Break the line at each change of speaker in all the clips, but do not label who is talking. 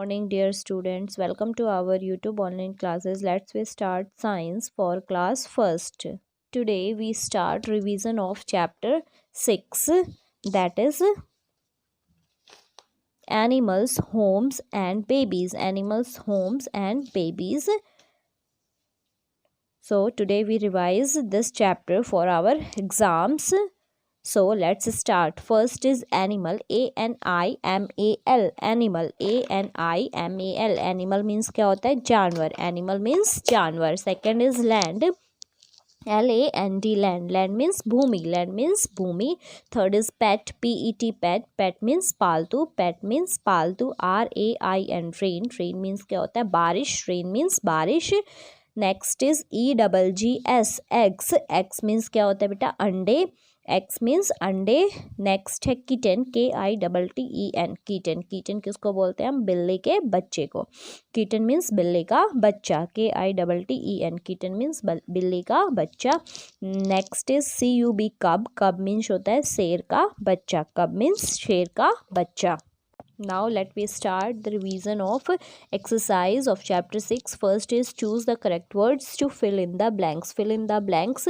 Morning, dear students. Welcome to our YouTube online classes. Let's we start science for class first. Today we start revision of chapter 6, that is animals, homes and babies. Animals, homes and babies. So today we revise this chapter for our exams. So let's start. First is animal, A-N-I-M-A-L. Animal, A-N-I-M-A-L. Animal means क्या होता है? जानवर. Animal means जानवर. Second is land, L-A-N-D. Land. Land means Bhumi. Land means Bhumi. Third is pet, P-E-T. Pet. Pet means पालतू. Pet means पालतू. R-A-I-N. Rain. Rain means क्या होता है? बारिश. Rain means बारिश. Next is E-double-G-S. Eggs. Eggs means क्या होता है बेटा? अंडे. एक्स मीन्स अंडे. नेक्स्ट है किटन, K-I-T-T-E-N. किटन. किटन किसको बोलते हैं हम? बिल्ली के बच्चे को. किटन मीन्स बिल्ली का बच्चा, K-I-T-T-E-N. किटन मीन्स बिल्ली का बच्चा. Next is C-U-B. कब. कब मीन्स होता है शेर का बच्चा. कब मीन्स शेर का बच्चा. Now let me start the revision of exercise of chapter 6. First is choose the correct words to fill in the blanks. Fill in the blanks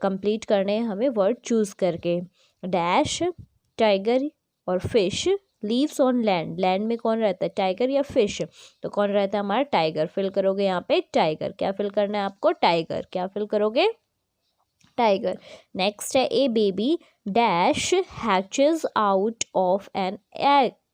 complete करने हमें word choose करके. Dash, tiger और fish. Leaves on land. Land में कौन रहता है? Tiger या fish? तो कौन रहता है हमारा? टाइगर. फिल करोगे यहाँ पे टाइगर. क्या फिल करना है आपको? टाइगर. क्या फिल करोगे? टाइगर. नेक्स्ट है a baby dash hatches out of an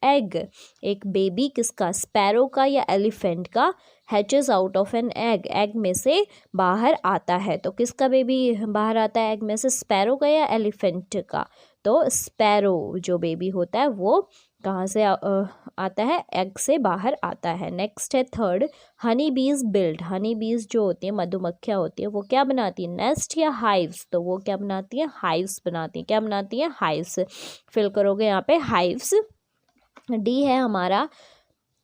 egg. एक बेबी किसका? स्पैरो का या एलिफेंट का? Hatches out of an egg. Egg में से बाहर आता है. तो किसका बेबी बाहर आता है एग में से? स्पैरो का या एलिफेंट का? तो स्पैरो जो बेबी होता है वो कहाँ से आता है? एग से बाहर आता है. नेक्स्ट है थर्ड हनी बीज बिल्ड. हनी बीज जो होती है मधुमक्खियाँ होती है वो क्या बनाती है? नेस्ट या हाइव्स? तो वो क्या बनाती है? हाइव्स बनाती है. क्या बनाती है? हाइव्स. फिल करोगे यहाँ पे हाइव्स. डी है हमारा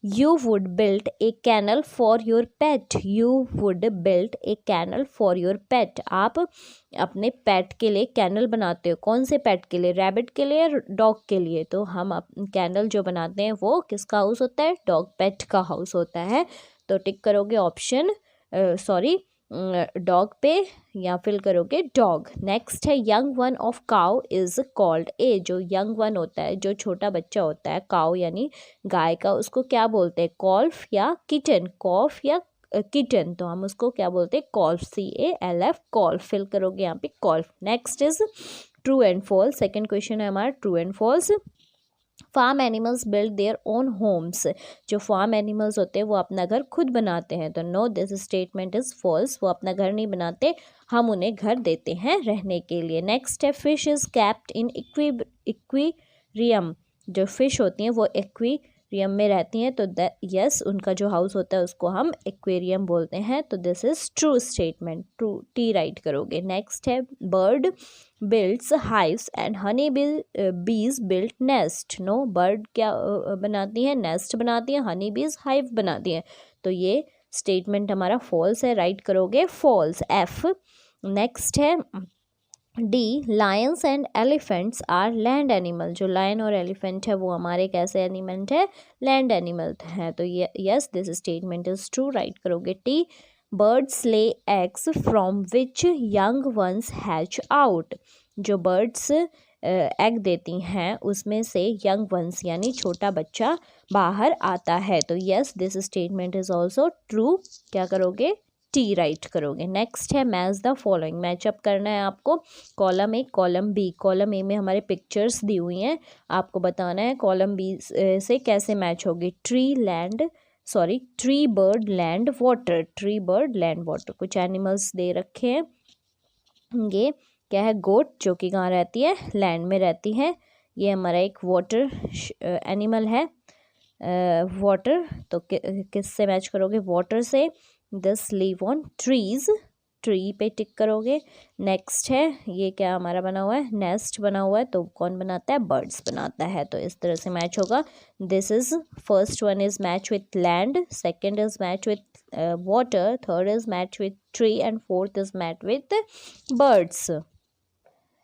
you would build a kennel for your pet. You would build a kennel for your pet. आप अपने पेट के लिए कैनल बनाते हो. कौन से पेट के लिए? रैबिट के लिए या डॉग के लिए? तो हम कैनल जो बनाते हैं वो किसका हाउस होता है? डॉग पेट का हाउस होता है. तो टिक करोगे ऑप्शन डॉग पे या फिल करोगे डॉग. नेक्स्ट है young one of cow is called a. जो यंग वन होता है, जो छोटा बच्चा होता है काउ यानी गाय का, उसको क्या बोलते हैं? कॉल्फ या किटन? कॉफ या किटन. तो हम उसको क्या बोलते हैं? कॉल्फ. CALF. कॉल्फ. फिल करोगे यहाँ पे calf. Next is true and false. Second question है हमारा true and false. Farm animals build their own homes. जो फार्म एनिमल्स होते हैं वो अपना घर खुद बनाते हैं. तो no, this statement is false. वो अपना घर नहीं बनाते, हम उन्हें घर देते हैं रहने के लिए. नेक्स्ट है fish is kept in equilibrium. जो फिश होती हैं वो एक्वेरियम में रहती हैं. तो यस, उनका जो हाउस होता है उसको हम एक्वेरियम बोलते हैं. तो this is true statement. True. T write करोगे. नेक्स्ट है bird builds hives and honey बीज बिल्ड नेस्ट. नो, बर्ड क्या बनाती हैं? नेस्ट बनाती हैं. हनी बीज हाइव बनाती हैं. तो ये स्टेटमेंट हमारा फॉल्स है. राइट करोगे फॉल्स. F. नेक्स्ट है D lions and elephants are land animal. जो लायन और एलिफेंट है वो हमारे कैसे एनिमल है? लैंड एनिमल है. तो yes, this statement is true. Write करोगे T. Birds lay eggs from which young ones hatch out. जो बर्ड्स एग देती हैं उसमें से यंग वंस यानी छोटा बच्चा बाहर आता है. तो yes, this statement is also true. क्या करोगे? टी राइट करोगे. नेक्स्ट है मैच द फॉलोइंग. मैचअप करना है आपको. Column A column B. Column A में हमारे पिक्चर्स दी हुई हैं, आपको बताना है कॉलम बी से कैसे मैच होगी. Tree bird land water. Tree bird land water. कुछ एनिमल्स दे रखे हैं. ये क्या है? गोट, जो कि कहाँ रहती है? लैंड में रहती है. ये हमारा एक वाटर एनिमल है. वाटर. तो किससे मैच करोगे? वाटर से. This leave on trees. Tree पे टिक करोगे. नेक्स्ट है ये क्या हमारा बना हुआ है? नेस्ट बना हुआ है. तो कौन बनाता है? बर्ड्स बनाता है. तो इस तरह से मैच होगा. This is first one is match with land, second is match with water, third is match with tree and fourth is match with birds.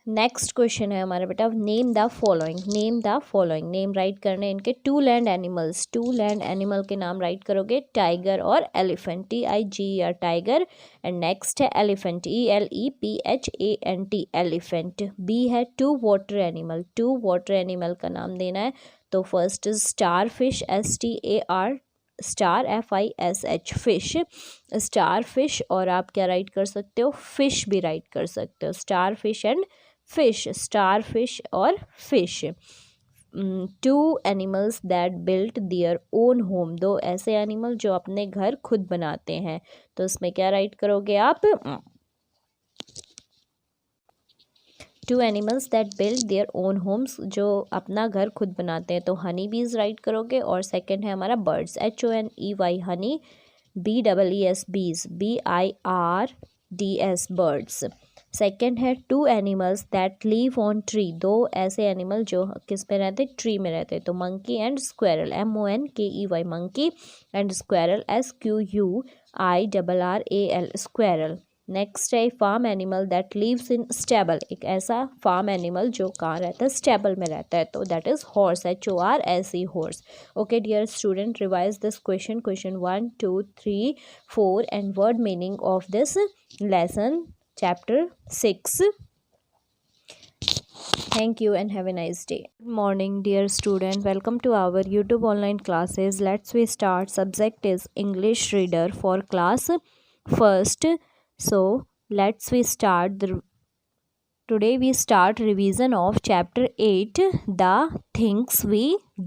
Next question है हमारा बेटा, name the following, name the following, name write करने इनके two land animals, two land animal के नाम write करोगे, tiger और elephant, TIGER tiger, and next है एलिफेंट, ELEPHANT एलिफेंट। बी है two water animal, to water animal का नाम देना है, तो first is star fish, STAR star FISH fish, star fish, और आप क्या राइट कर सकते हो, फिश भी राइट कर सकते हो, star fish and fish, star fish और फिश। Two animals that built their own home, दो ऐसे एनिमल जो अपने घर खुद बनाते हैं, तो इसमें क्या राइट करोगे आप, two animals that build their own homes, जो अपना घर खुद बनाते हैं, तो हनी बीज राइट करोगे। और सेकंड है हमारा birds, HONEY honey, BEES bees, BIRDS birds. Second है two animals that live on tree, दो ऐसे एनिमल जो किस पे रहते, ट्री में रहते, तो monkey and squirrel, MONKEY monkey, and squirrel SQUIRRAL squirrel. Next है farm animal that lives in stable, एक ऐसा फार्म एनिमल जो कहाँ रहता है, स्टेबल में रहता है, तो that is horse, HORSE horse. Okay dear student, revise this question, question 1, 2, 3, 4 and word meaning of this lesson chapter 6. Thank you and have a nice day. Good morning dear student, welcome to our YouTube online classes. Let's we start. Subject is English reader for class first. So let's we start today we start revision of chapter 8, the things we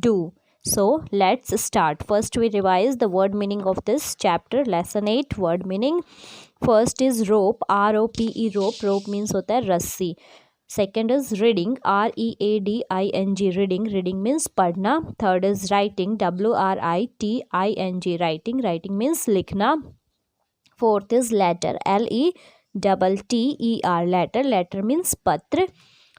do. So let's start. First we revise the word meaning of this chapter, lesson 8 word meaning. First is rope, ROPE rope, rope means होता है रस्सी। Second is reading, READING reading, reading means पढ़ना। Third is writing, WRITING writing, writing means लिखना। Fourth is letter, LETTER letter, letter means पत्र।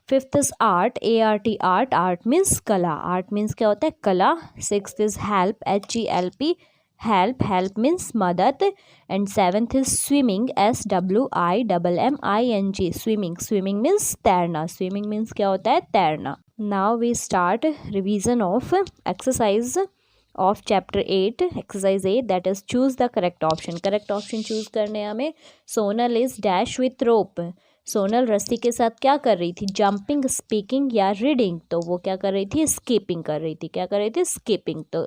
Fifth is art, ART art means कला, art means क्या होता है, कला। Sixth is help, HELP help, help means मदद, and seventh is swimming, SWIMMING swimming, swimming means तैरना, swimming means क्या होता है, तैरना। Now we start revision of exercise of chapter 8, exercise 8, that is choose the correct option, correct option choose करने हमें। Sonal is dash with rope, Sonal रस्सी के साथ क्या कर रही थी, जंपिंग, स्पीकिंग या रीडिंग, तो वो क्या कर रही थी, स्कीपिंग कर रही थी, क्या कर रही थी, स्कीपिंग, तो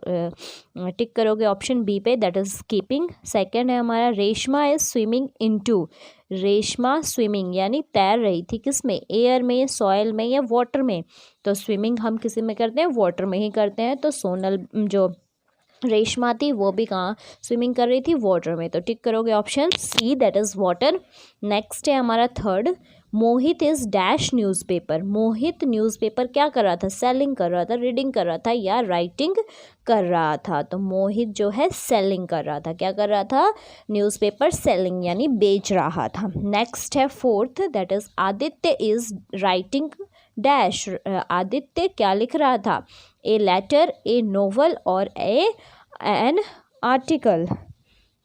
टिक करोगे ऑप्शन बी पे, दैट इज स्कीपिंग। सेकंड है हमारा Reshma is swimming into, Reshma swimming यानी तैर रही थी, किस में, एयर में, सॉइल में या वाटर में, तो स्विमिंग हम किसी में करते हैं, वाटर में ही करते हैं, तो सोनल जो रेशमा थी वो भी कहाँ स्विमिंग कर रही थी, वाटर में, तो टिक करोगे option C, that is water. Next है हमारा third, Mohit is dash newspaper, Mohit newspaper क्या कर रहा था, सेलिंग कर रहा था, रीडिंग कर रहा था या राइटिंग कर रहा था, तो मोहित जो है सेलिंग कर रहा था, क्या कर रहा था, न्यूज़पेपर सेलिंग यानी बेच रहा था। नेक्स्ट है fourth, that is Aditya is writing dash, Aditya क्या लिख रहा था, ए लेटर, ए नोवेल और एन आर्टिकल,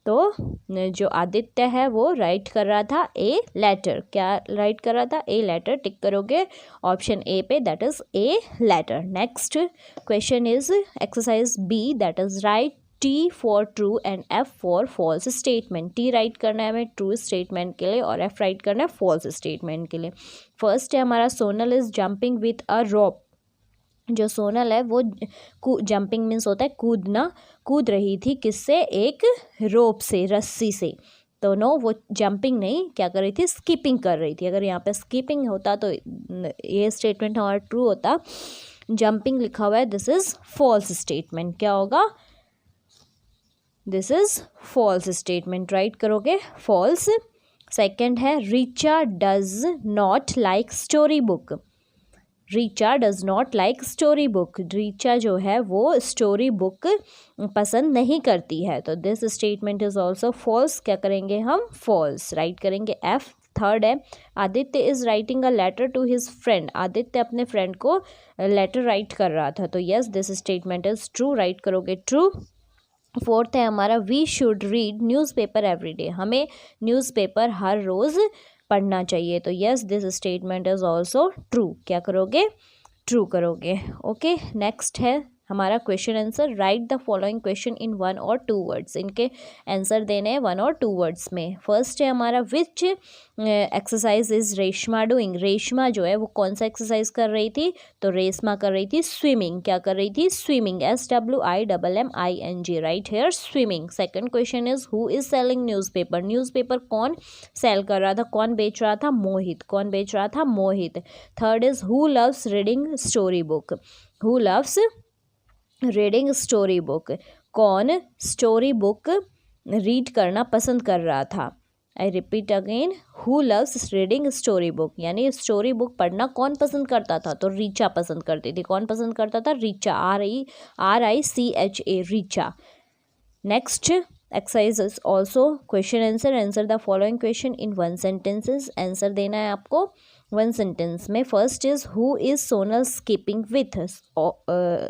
तो जो आदित्य है वो राइट कर रहा था ए लेटर, क्या राइट कर रहा था, ए लेटर, टिक करोगे ऑप्शन ए पे, that is a letter. Next question is exercise B, that is write T for true and F for false statement, T write करना है हमें ट्रू स्टेटमेंट के लिए और F राइट करना है फॉल्स स्टेटमेंट के लिए। फर्स्ट है हमारा Sonal is jumping with a rope, जो सोनल है वो जंपिंग मीन्स होता है कूदना, कूद रही थी किससे, एक रोप से, रस्सी से, तो नो वो जंपिंग नहीं, क्या कर रही थी, स्कीपिंग कर रही थी। अगर यहाँ पे स्कीपिंग होता तो ये स्टेटमेंट हमारा ट्रू होता, जंपिंग लिखा हुआ है, दिस इज फॉल्स स्टेटमेंट, क्या होगा, this is false statement, write करोगे फॉल्स। सेकंड है Richa does not like story book, Richa does not like story book, Richa जो है वो स्टोरी बुक पसंद नहीं करती है, तो this statement is also false, क्या करेंगे हम, फॉल्स, राइट करेंगे एफ। थर्ड है Aditya is writing a letter to his friend, Aditya अपने फ्रेंड को लेटर राइट कर रहा था, तो yes this statement is true, write करोगे ट्रू। फोर्थ है हमारा we should read newspaper every day, हमें न्यूज़पेपर हर रोज़ पढ़ना चाहिए। तो yes, this statement is also true. क्या करोगे? ट्रू करोगे। ओके, नेक्स्ट है हमारा question answer. Right the following question in 1 और 2 वर्ड्स। इनके आंसर देने हैं 1 और 2 वर्ड्स में। फर्स्ट है हमारा, विच exercise is Reshma doing. Reshma जो है वो कौन सा एक्सरसाइज कर रही थी? तो रेशमा कर रही थी स्विमिंग। क्या कर रही थी? Swimming. SWIMMING, write here, swimming. Second question is, who is selling newspaper. Newspaper कौन सेल कर रहा था, कौन बेच रहा था? मोहित। कौन बेच रहा था? Mohit. Third is, who loves reading story book. Who loves reading story book. कौन स्टोरी बुक रीड करना पसंद कर रहा था? I repeat again, who loves reading story book, यानी स्टोरी बुक पढ़ना कौन पसंद करता था? तो रीचा पसंद करती थी। कौन पसंद करता था? Richa. RICHA, Richa. Next exercise is also question answer. Answer the following question in 1 sentences. Answer देना है आपको 1 सेंटेंस में। First is, who is Sonal skipping with.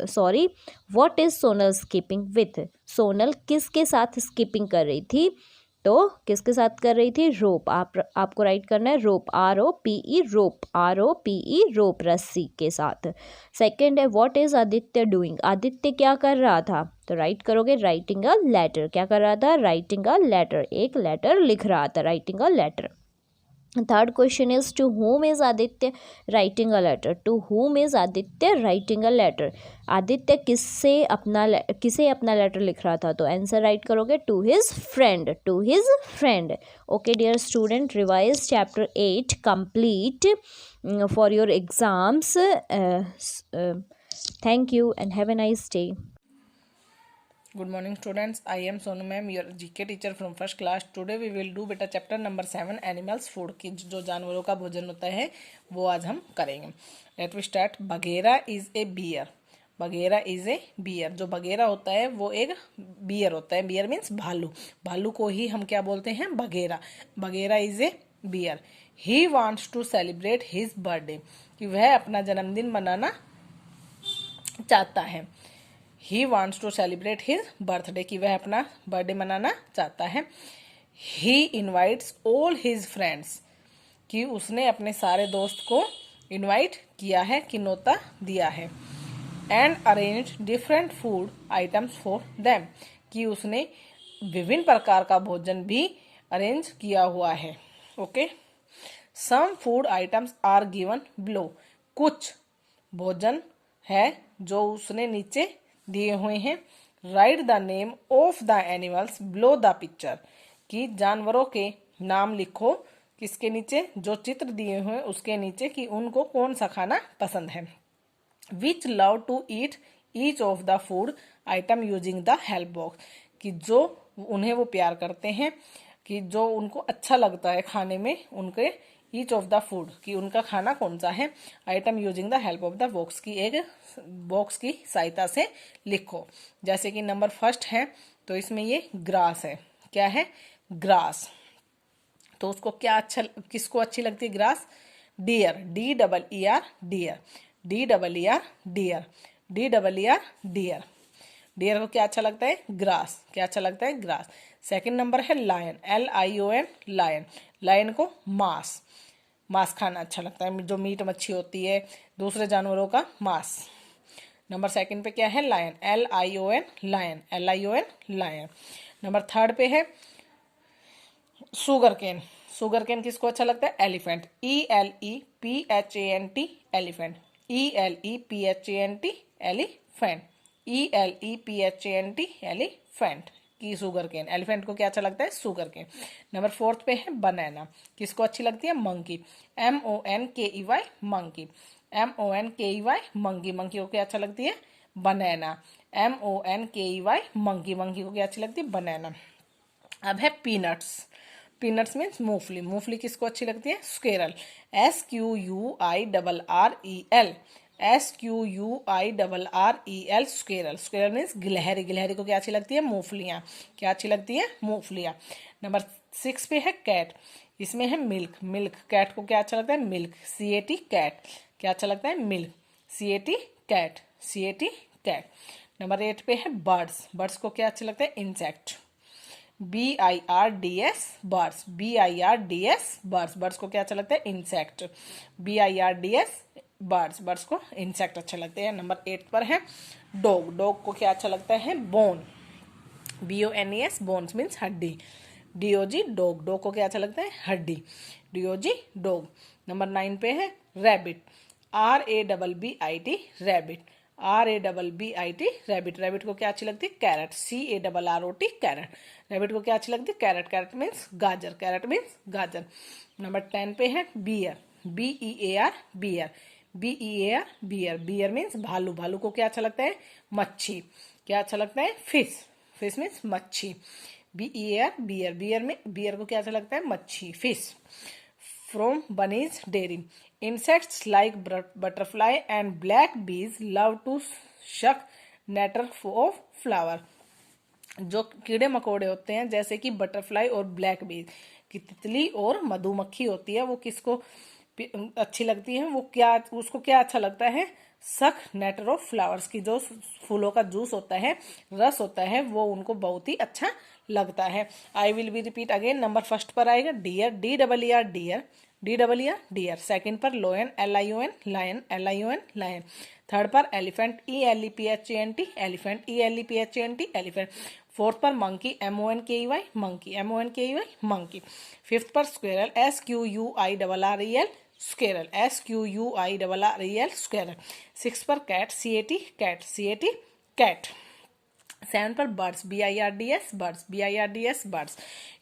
Sorry, what is Sonal skipping with. Sonal किसके साथ स्कीपिंग कर रही थी? तो किसके साथ कर रही थी? रोप। आपको राइट करना है रोप, ROPE, रोप, ROPE, रोप, रस्सी के साथ। सेकंड है, what is Aditya doing. Aditya क्या कर रहा था? तो राइट करोगे, राइटिंग अ लेटर। क्या कर रहा था? राइटिंग अ लेटर, एक लेटर लिख रहा था, writing a letter. Third question is, to whom is Aditya writing a letter. To whom is Aditya writing a letter. Aditya किसे अपना लेटर लिख रहा था? तो आंसर राइट करोगे, to his friend, to his friend. Okay dear student, revise chapter 8 complete for your exams. Thank you and have a nice day.
Good morning students, I am Sonu ma'am, your GK teacher from first class. Today we will do beta chapter number 7 animals food की जो जानवरों का भोजन होता है वो आज हम करेंगे। Let we start. Bagheera is a bear. Bagheera is a bear. जो बघेरा होता है वो एक बियर होता है। बियर मीन्स भालू। भालू को ही हम क्या बोलते हैं? Bagheera. Bagheera is a bear. He wants to celebrate his birthday, कि वह अपना जन्मदिन मनाना चाहता है। He wants to celebrate his birthday, कि वह अपना बर्थडे मनाना चाहता है। He invites all his friends, कि उसने अपने सारे दोस्त को इन्वाइट किया है, कि न्योता दिया है। And arrange different food items for them, कि उसने विभिन्न प्रकार का भोजन भी अरेंज किया हुआ है। Okay, some food items are given below, कुछ भोजन है जो उसने नीचे दिए हुए हैं। Write the name of the animals below the picture, कि जानवरों के नाम लिखो किसके नीचे? जो चित्र दिए हुए उसके नीचे, कि उनको कौन सा खाना पसंद है। Which love to eat each of the food item using the help box, कि जो उन्हें वो प्यार करते हैं, कि जो उनको अच्छा लगता है खाने में, उनके ईच ऑफ द फूड, कि उनका खाना कौन सा है। Item using the help of the box, की एक बॉक्स की सहायता से लिखो। जैसे कि नंबर फर्स्ट है तो इसमें ये ग्रास है। क्या है? ग्रास। तो उसको क्या अच्छा, किसको अच्छी लगती है grass? Deer, DEER, deer, DEER, deer, DEER, deer. Deer को क्या अच्छा लगता है? ग्रास। क्या अच्छा लगता है? ग्रास। सेकंड नंबर है लायन, LION, लायन। लायन को मांस, मांस खाना अच्छा लगता है, जो मीट मच्छी होती है, दूसरे जानवरों का मांस। नंबर सेकंड पे क्या है? Lion, LION, lion, LION, lion. Number third पे है शुगर केन। शुगर केन किसको अच्छा लगता है? Elephant, ELEPHANT, elephant, ELEPHANT, elephant, ELEPHANT, elephant की शुगर केन। एलिफेंट को क्या अच्छा लगता है? Sugar cane. नंबर फोर्थ पे है बनाना, किसको अच्छी लगती है? Monkey, MONKEY, monkey, MONKEY, monkey. Monkey को क्या अच्छा लगती है? बनाना, MONKEY, मंकी। मंकी को क्या अच्छी लगती है? बनाना। अब है पीनट्स। पीनट्स मीन्स मूंगफली। मूंगफली किसको अच्छी लगती है? Squirrel, SQUIRREL, SQUIRREL, squirrel. Squirrel means गिलहरी। गिलहरी को क्या अच्छी लगती है? मूंगफलियाँ। क्या अच्छी लगती है? मूंगफलियाँ। नंबर 6 पे है कैट, इसमें है मिल्क। मिल्क, कैट को क्या अच्छा लगता है? Milk, CAT, cat. क्या अच्छा लगता है? Milk, CAT, cat, CAT, cat. Number 8 पे है बर्ड्स। बर्ड्स को क्या अच्छा लगता है? Insect, BIRDS birds, BIRDS birds, birds को क्या अच्छा लगता है? इंसेक्ट, BIRDS बर्ड्स, बर्ड्स को इंसेक्ट अच्छे लगते हैं। नंबर 8 पर है डॉग, डॉग को क्या अच्छा लगता है? बोन, BONES बोन्स मीन्स हड्डी, DOG डॉग, डॉग को क्या अच्छा लगता है? हड्डी, DOG डॉग। नंबर 9 पे है rabbit, RABBIT rabbit, RABBIT rabbit, rabbit को क्या अच्छी लगती है? कैरेट, CARROT कैरेट, रैबिट को क्या अच्छी लगती है? कैरेट, कैरेट मीन्स गाजर, कैरेट मीन्स गाजर। नंबर 10 पे है bear, BEAR bear, BEAR bear, bear means भालू, भालू को क्या अच्छा लगता है? मच्छी, क्या अच्छा लगता है? फिश, फिश मीन्स मच्छी, BEAR बियर, बियर में बियर को क्या अच्छा लगता है? मच्छी, fish. From bunnies dairy, insects like butterfly and black bees love to suck nectar of flower, जो कीड़े मकोड़े होते हैं जैसे कि बटरफ्लाई और ब्लैक बीज की तितली और मधुमक्खी होती है, वो किसको अच्छी लगती है? वो क्या, उसको क्या अच्छा लगता है? सक नेटर ऑफ फ्लावर्स की, जो फूलों का जूस होता है, रस होता है, वो उनको बहुत ही अच्छा लगता है। I will be repeat again. Number first पर आएगा deer, DEER deer, DEER deer. Second पर lion, LION lion, LION lion. Third पर elephant, ELEPHANT elephant, ELEPHANT elephant. Fourth पर monkey, MONKEY monkey, MONKEY monkey. Fifth पर squirrel, SQUIRREL squirrel, SQUIRREL squirrel. Six पर cat, CAT cat, CAT cat. Seven पर birds, BIRDS birds, BIRDS birds.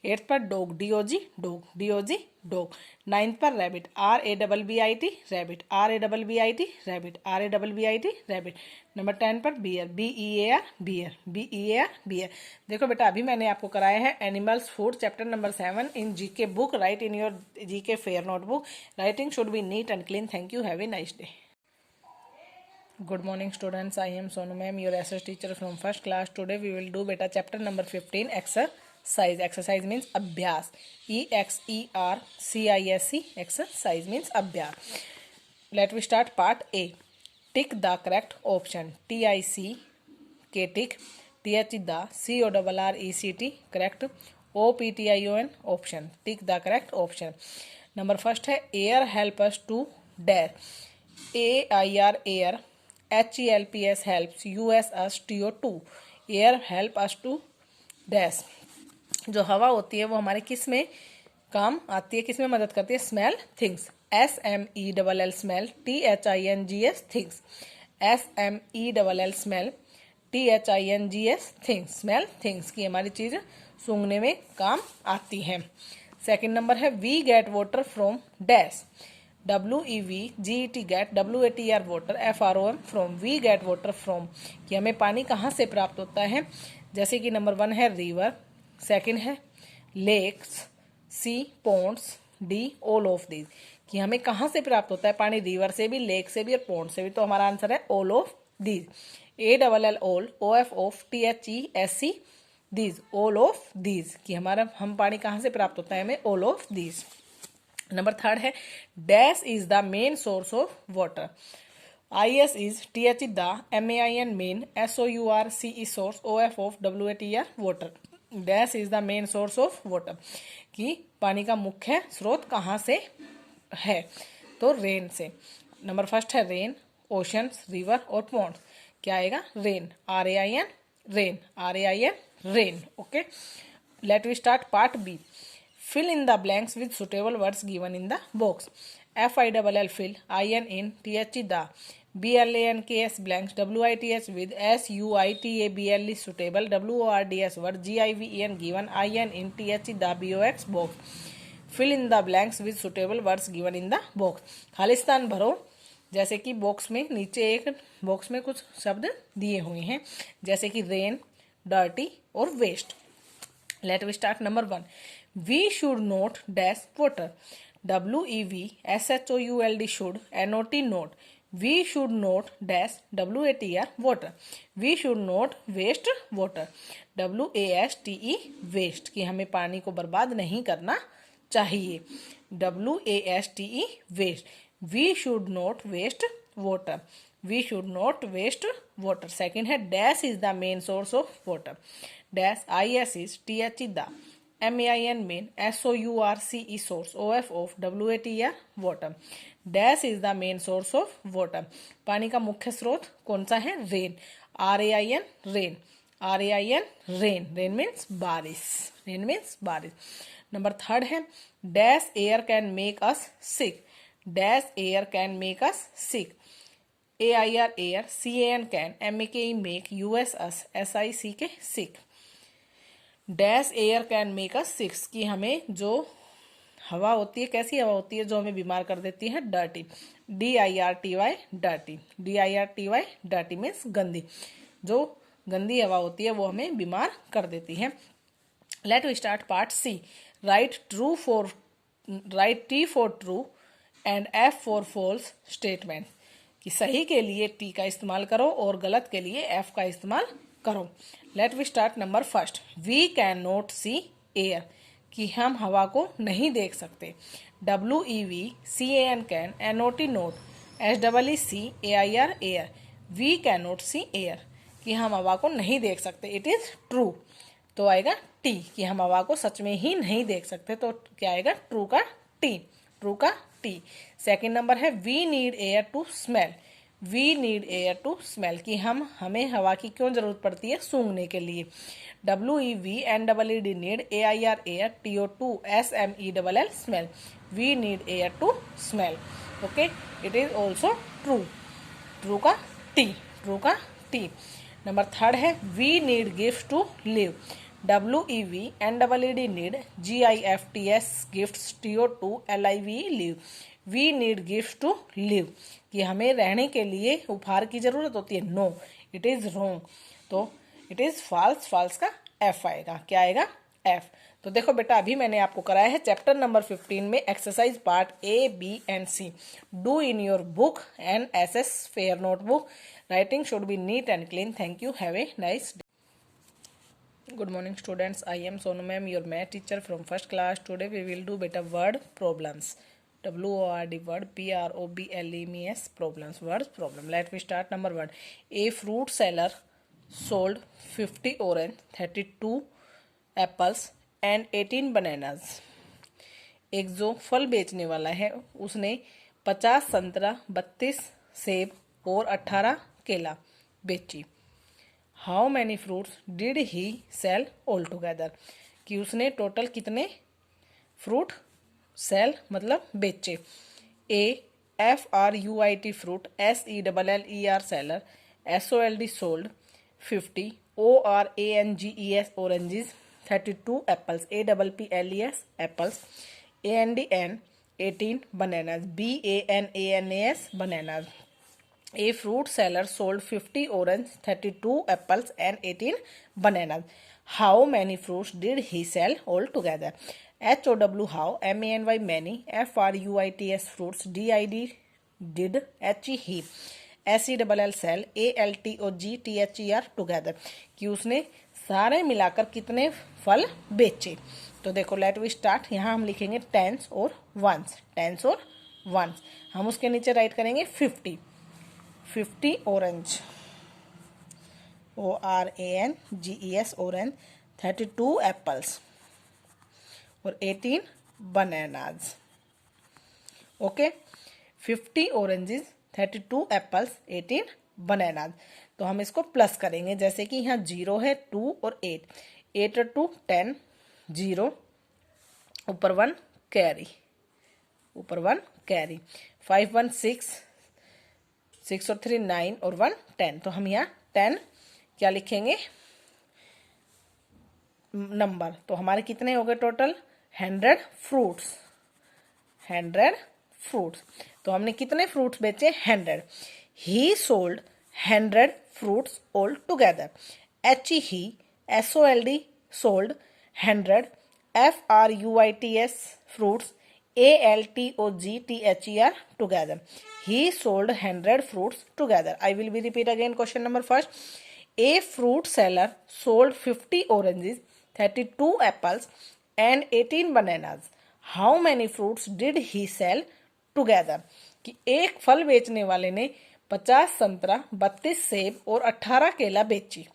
Eighth पर dog, DOG dog, DOG dog. Ninth पर rabbit, RABBIT rabbit, RABBIT rabbit, RABBIT rabbit. Number 10 पर bear, BEAR bear, BEAR bear. देखो बेटा, अभी मैंने आपको कराया है animals food chapter number 7 in GK book. Write in your GK fair notebook. Writing should be neat and clean. Thank you, have a nice day. Good morning students, I am Sonu ma'am, your SS teacher from first class. Today we will do beta chapter number 15 exercise. Exercise means abhyas, EXERCISE, exercise means abhyas. Let we start part A. Tick the correct option. TICK tick, TH the, CORRECT correct, OPTION option. Tick the correct option. Number first है air help us to dash, AIR air, HELPS helps, US us TO2, air help us to dash. जो हवा होती है वो हमारे किस में काम आती है, किस में मदद करती है? Smell things, SMELL smell, THINGS things, SMELL smell, THINGS things, smell things की हमारी चीज सूंघने में काम आती है। सेकंड नंबर है we get water from dash, WEVGET get, WATR water, FROM from, we get water from कि हमें पानी कहाँ से प्राप्त होता है? जैसे कि नंबर 1 है रिवर, सेकंड है lakes, C ponds, D all of these कि हमें कहाँ से प्राप्त होता है पानी? रिवर से भी, लेक से भी और पॉन्ड से भी। तो हमारा आंसर है all of these, ALL all, OF of, THESC these, all of these कि हमारा हम पानी कहाँ से प्राप्त होता है? हमें all of these. Number third है dash is the main source of water, IS is, TH the, MAIN main, SOURCE source, OF of, WATR water. Dash is the main source of water कि पानी का मुख्य स्रोत कहाँ से है? तो रेन से। नंबर फर्स्ट है रेन, ओशंस, रिवर और पॉन्ड्स। क्या आएगा? Rain, RAIN rain, RAIN rain. Okay, let we start part B. Fill in the blanks with suitable words given in the box. FILL fill, IN in, TH the, BLANKS blanks, WITH with, SUITABLE suitable, WORDS word, GIVEN given, IN in, TH the, BOX box. Fill in the blanks with suitable words given in the box. Khalistan भरो, जैसे कि box में नीचे एक box में कुछ शब्द दिए हुए हैं जैसे कि रेन, डर्टी और waste. Let we start. Number 1, we should not dash water, WEVSHOULD should, NOT not, we should not dash WATR water, we should not waste water, WASTE waste कि हमें पानी को बर्बाद नहीं करना चाहिए, WASTE waste, we should not waste water, we should not waste water. Second है dash is the main source of water. Dash IS is TH the, MAIN main, SOURCE source, OF of, WATR water. Dash is the main source of water. पानी का मुख्य स्रोत कौन सा है? Rain, RAIN rain, RAIN rain, rain means बारिश, rain means बारिश। Number third है dash air can make us sick. Dash air can make us sick. AIR air, CAN can, MAKE make, US us, SICK sick. Dash air can make us sick, कि हमें जो हवा होती है, कैसी हवा होती है जो हमें बीमार कर देती है? Dirty, DIRTY dirty, DIRTY dirty means गंदी। जो गंदी हवा होती है वो हमें बीमार कर देती है। Let we start part C। Write T for true and F for false statement, कि सही के लिए T का इस्तेमाल करो और गलत के लिए F का इस्तेमाल करो। Let we start number first. We can not see air, कि हम हवा को नहीं देख सकते। WEVCAN can, NOT not, SEECAIR air. We can not see air, कि हम हवा को नहीं देख सकते। इट इज ट्रू, तो आएगा T, कि हम हवा को सच में ही नहीं देख सकते, तो क्या आएगा? ट्रू का T, ट्रू का T। सेकेंड नंबर है we need air to smell. We need air to smell, कि हमें हवा की क्यों जरूरत पड़ती है? सूंघने के लिए। WEVNEED need, AIR air, TO2 SMELL smell. We need air to smell. Okay, it is also true, true का T, ट्रू का T। नंबर थर्ड है we need gift to live. WEVNEED need, GIFTS gifts, TO2 LIVE live. We need gift to live, कि हमें रहने के लिए उपहार की जरूरत होती है। नो, इट इज रॉन्ग, तो इट इज फॉल्स, फॉल्स का F आएगा। क्या आएगा? F। तो देखो बेटा, अभी मैंने आपको कराया है चैप्टर नंबर 15 में exercise part A, B and C। Do in your book and SS fair notebook. Writing should be neat and clean. Thank you, have a nice day. Good morning students, I am Sonu ma'am, your math teacher from first class. Today we will do beta word problems. WORD word, PROBLEMS problems, words problem. Let me start. Number 1. A fruit seller sold 50 orange, 32 apples and 18 bananas. एक जो फल बेचने वाला है उसने 50 संतरा, 32 सेब और 18 केला बेची। How many fruits did he sell all together, कि उसने टोटल कितने फ्रूट सेल मतलब बेचे। FRUIT fruit, SELLER seller, SOLD sold, 50, ORANGES oranges, 32 apples, APPLES apples, ANDN 18 bananas, BANANAS bananas. A fruit seller sold 50 oranges, 32 apples and 18 bananas. How many fruits did he sell altogether? HOW how, MANY many, FRUITS fruits, DID did, HE he, SELL sell, ALTOG THER together, कि उसने सारे मिलाकर कितने फल बेचे। तो देखो, late we start. यहाँ हम लिखेंगे टेंस और वंस, टेंस और वंस। हम उसके नीचे राइट करेंगे 50 ऑरेंज, ORANGES ऑरेंज, 32 एप्पल्स और 18 bananas. Okay, 50 oranges, 32 apples, 18 bananas. तो हम इसको प्लस करेंगे, जैसे कि यहाँ 0 है, 2 और 8, 8 और 2 10, 0 ऊपर 1 कैरी, ऊपर 1 कैरी, 5 1 6, 6 और 3 9 और 1 10। तो हम यहाँ 10 क्या लिखेंगे? नंबर। तो हमारे कितने हो गए टोटल? 100 fruits, 100 fruits. तो हमने कितने फ्रूट्स बेचे? 100। ही sold 100 fruits all together. HE SOLD sold 100 FRUITS fruits, ALTOGTHER together. He sold 100 fruits together. I will be repeat again question number first. A fruit seller sold 50 oranges, 32 apples and 18 bananas. How many fruits did he sell together? कि एक फल बेचने वाले ने 50 संतरा, 32 सेब और 18 केला बेची।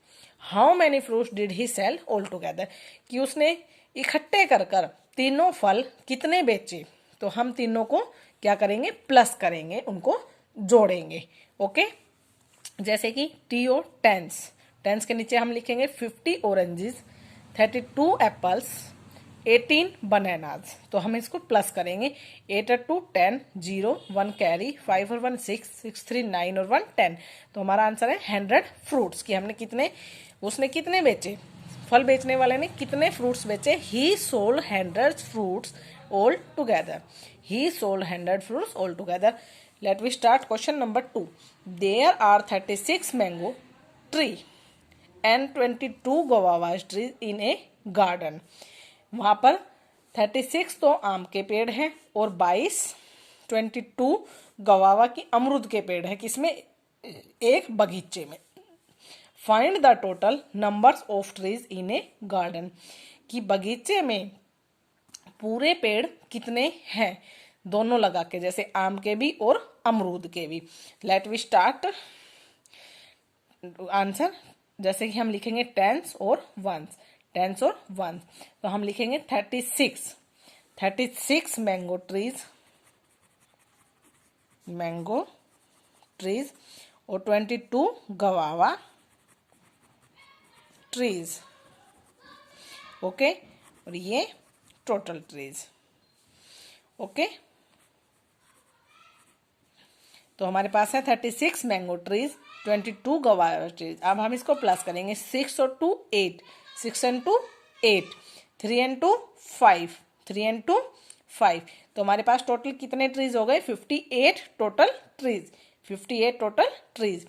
How many fruits did he sell all together, कि उसने इकट्ठे कर कर तीनों फल कितने बेचे। तो हम तीनों को क्या करेंगे, प्लस करेंगे, उनको जोड़ेंगे। ओके, जैसे कि टी ओ टेंस, टेंस के नीचे हम लिखेंगे 50 ऑरेंजेस, 32 एप्पल्स, 18 बनानाज। तो हम इसको प्लस करेंगे, 8 और 2 10, 0 1 कैरी, 5 और 1 6, 6 3 9 और 1 10। तो हमारा आंसर है 100 फ्रूट्स, कि हमने कितने, उसने कितने बेचे, फल बेचने वाले ने कितने फ्रूट्स बेचे। He sold 100 fruits all together, he sold 100 fruits all together. Let we start question number 2। There are 36 mango tree and 22 guava tree in a garden. वहां पर 36 तो आम के पेड़ हैं और 22 गवावा की अमरूद के पेड़ हैं, किसमें, एक बगीचे में। Find the total numbers of trees in a garden, कि बगीचे में पूरे पेड़ कितने हैं, दोनों लगा के, जैसे आम के भी और अमरूद के भी। लेट वी स्टार्ट आंसर, जैसे कि हम लिखेंगे टेंस और वंस, टेंस और वंस। तो हम लिखेंगे 36 मैंगो ट्रीज और 22 गवावा ट्रीज। ओके, और ये टोटल ट्रीज। ओके, तो हमारे पास है 36 मैंगो ट्रीज, 22 गवावा ट्रीज। अब हम इसको प्लस करेंगे, 6 और 2 8, 6 and 2 8, 3 and 2 5, 3 and 2 5। तो हमारे पास टोटल कितने ट्रीज हो गए, 58 total trees, 58 total trees.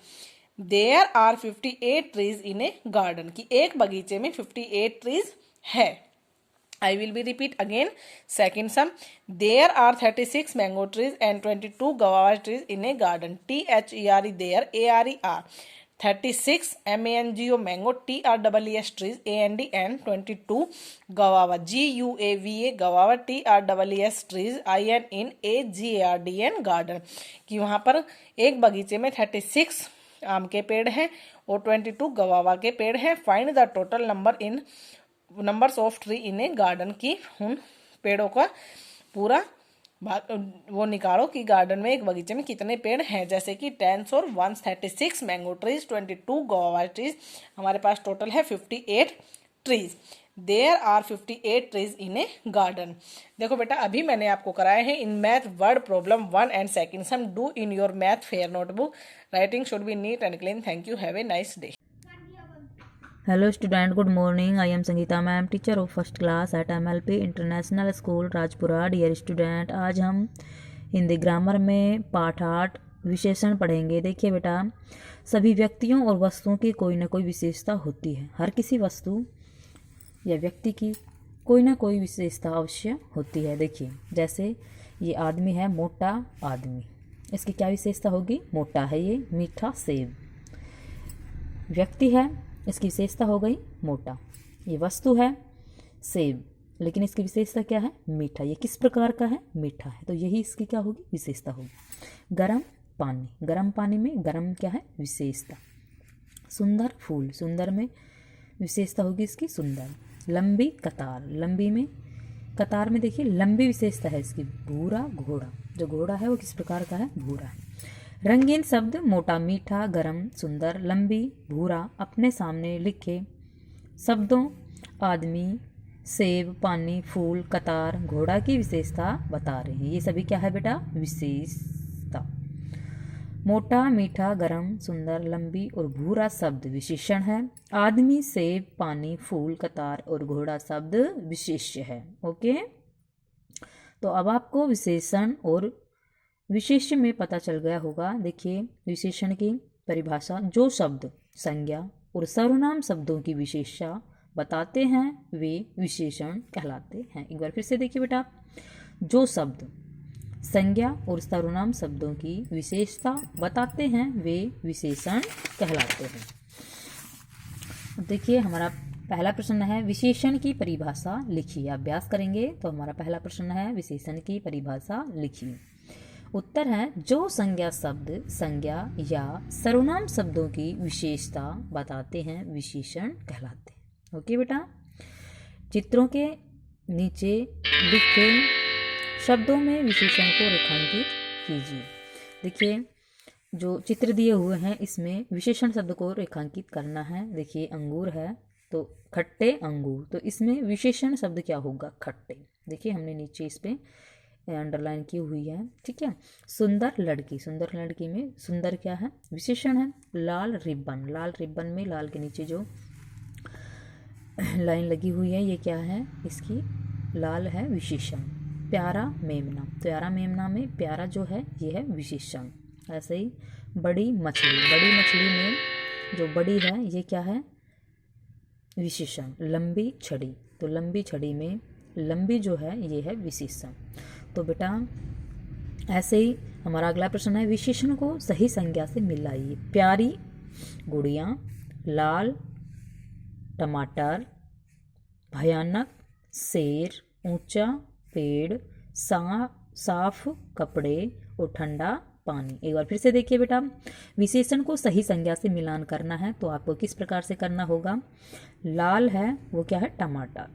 There are 58 trees in a garden, की एक बगीचे में 58 ट्रीज है। I will be repeat again. Second sum. There are 36 mango trees and 22 guava trees in a garden. THERE there, ARER. 36 MANGO mango, TREES trees, AND and 22 guava, GUAVA guava, TREES trees, IN in AGARDN garden. कि वहाँ पर एक बगीचे में 36 आम के पेड़ हैं और 22 गवावा के पेड़ हैं। Find the total numbers of tree in a garden, की उन पेड़ों का पूरा वो निकालो कि गार्डन में, एक बगीचे में कितने पेड़ हैं। जैसे कि 10 और 1 36 मैंगो ट्रीज, 22 गुआवा ट्रीज, हमारे पास टोटल है 58 trees. There are 58 trees in a garden. देखो बेटा, अभी मैंने आपको कराए हैं in math word problem 1 and 2 sum. Do in your math fair notebook. Writing should be neat and clean. Thank you, have a nice day.
Hello student, good morning. I am Sangeeta ma'am, teacher of first class at MLP International School, Rajpura. Dear student, आज हम Hindi grammar में पाठ 8 विशेषण पढ़ेंगे। देखिए बेटा, सभी व्यक्तियों और वस्तुओं की कोई ना कोई विशेषता होती है। हर किसी वस्तु या व्यक्ति की कोई ना कोई विशेषता अवश्य होती है। देखिए, जैसे ये आदमी है, मोटा आदमी, इसकी क्या विशेषता होगी, मोटा है ये। मीठा सेब, व्यक्ति है, इसकी विशेषता हो गई मोटा। ये वस्तु है सेब, लेकिन इसकी विशेषता क्या है, मीठा। ये किस प्रकार का है, मीठा है, तो यही इसकी क्या होगी, विशेषता होगी। गर्म पानी, गर्म पानी में गर्म क्या है, विशेषता। सुंदर फूल, सुंदर में विशेषता होगी इसकी सुंदर। लंबी कतार, लंबी में कतार में देखिए लंबी विशेषता है इसकी। भूरा घोड़ा, जो घोड़ा है वो किस प्रकार का है, भूरा है। रंगीन शब्द, मोटा, मीठा, गरम, सुंदर, लंबी, भूरा। अपने सामने लिखे शब्दों आदमी, सेब, पानी, फूल, कतार, घोड़ा की विशेषता बता रहे हैं। ये सभी क्या है बेटा, विशेषता। मोटा, मीठा, गरम, सुंदर, लंबी और भूरा शब्द विशेषण है। आदमी, सेब, पानी, फूल, कतार और घोड़ा शब्द विशेष्य है। ओके, तो अब आपको विशेषण और विशेष्य में पता चल गया होगा। देखिए, विशेषण की परिभाषा, जो शब्द संज्ञा और सर्वनाम शब्दों की विशेषता बताते हैं वे विशेषण कहलाते हैं। एक बार फिर से देखिए बेटा, जो शब्द संज्ञा और सर्वनाम शब्दों की विशेषता बताते हैं वे विशेषण कहलाते हैं। अब देखिए, हमारा पहला प्रश्न है, विशेषण की परिभाषा लिखिए। अभ्यास करेंगे तो हमारा पहला प्रश्न है, विशेषण की परिभाषा लिखिए। उत्तर है जो संज्ञा शब्द संज्ञा या सर्वनाम शब्दों की विशेषता बताते हैं विशेषण कहलाते हैं। ओके बेटा, चित्रों के नीचे लिखे शब्दों में विशेषण को रेखांकित कीजिए। देखिए जो चित्र दिए हुए हैं इसमें विशेषण शब्द को रेखांकित करना है। देखिए अंगूर है तो खट्टे अंगूर, तो इसमें विशेषण शब्द क्या होगा? खट्टे। देखिए हमने नीचे इस पे अंडरलाइन की हुई है, ठीक है। सुंदर लड़की, सुंदर लड़की में सुंदर क्या है? विशेषण है। लाल रिबन, लाल रिबन में लाल के नीचे जो लाइन लगी हुई है ये क्या है? इसकी लाल है विशेषण। प्यारा मेमना, प्यारा मेमना में प्यारा जो है ये है विशेषण। ऐसे ही बड़ी मछली, बड़ी मछली में जो बड़ी है ये क्या है? विशेषण। लंबी छड़ी, तो लंबी छड़ी में लंबी जो है ये है विशेषण। तो बेटा ऐसे ही हमारा अगला प्रश्न है विशेषण को सही संज्ञा से मिलाइए। प्यारी गुड़िया, लाल टमाटर, भयानक शेर, ऊंचा पेड़, साफ कपड़े और ठंडा पानी। एक बार फिर से देखिए बेटा, विशेषण को सही संज्ञा से मिलान करना है तो आपको किस प्रकार से करना होगा? लाल है वो क्या है? टमाटर।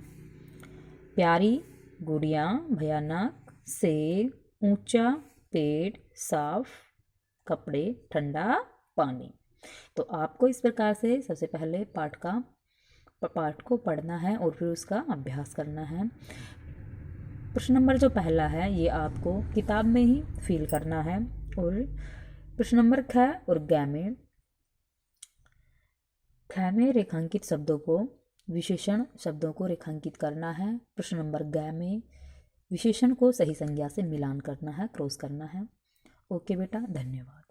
प्यारी गुड़िया, भयानक शेर, ऊंचा पेड़, साफ कपड़े, ठंडा पानी। तो आपको इस प्रकार से सबसे पहले पाठ को पढ़ना है और फिर उसका अभ्यास करना है। प्रश्न नंबर जो पहला है ये आपको किताब में ही फिल करना है। और प्रश्न नंबर ख और ग में रेखांकित शब्दों को विशेषण शब्दों को रेखांकित करना है। प्रश्न नंबर ग में विशेषण को सही संज्ञा से मिलान करना है, क्रॉस करना है। ओके बेटा, धन्यवाद।